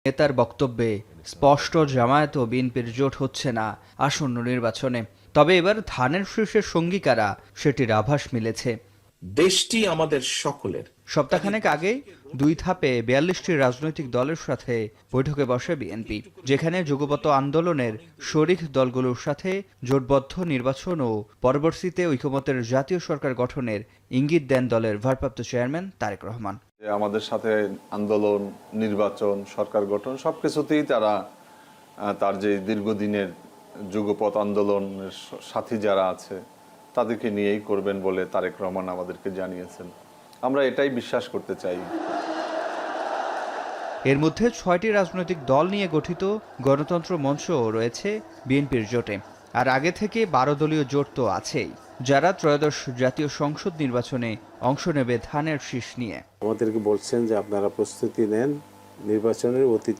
নেতার বক্তব্যে স্পষ্ট জামায়াত ও বিএনপির জোট হচ্ছে না আসন্ন নির্বাচনে। তবে এবার ধানের শীষের সঙ্গী কারা সেটির আভাস মিলেছে। দেশটি আমাদের সকলের। সপ্তাহখানেক আগে 2 ধাপে 42টি রাজনৈতিক দলের সাথে বৈঠকে বসে বিএনপি, যেখানে যুগপৎ আন্দোলনের শরিক দলগুলোর সাথে জোটবদ্ধ নির্বাচন ও পরবর্তীতে ঐকমত্যের জাতীয় সরকার গঠনের ইঙ্গিত দেন দলের ভারপ্রাপ্ত চেয়ারম্যান তারেক রহমান। আমাদের সাথে আন্দোলন, নির্বাচন, সরকার গঠন সবকিছুতেই তারা তার যে দীর্ঘদিনের যুগপৎ আন্দোলনের সাথী যারা আছে তাদেরকে নিয়েই করবেন বলে তারেক রহমান আমাদেরকে জানিয়েছেন। আমরা এটাই বিশ্বাস করতে চাই। এর মধ্যে 6টি রাজনৈতিক দল নিয়ে গঠিত গণতন্ত্র মঞ্চ রয়েছে বিএনপির জোটে। আর আগে থেকে 12 দলীয় জোট তো আছেই, যারা ত্রয়োদশ জাতীয় সংসদ নির্বাচনে অংশ নেবে ধানের শীষ নিয়ে। আমাদেরকে বলছেন যে আপনারা প্রস্তুতি নেন, নির্বাচনের অতীত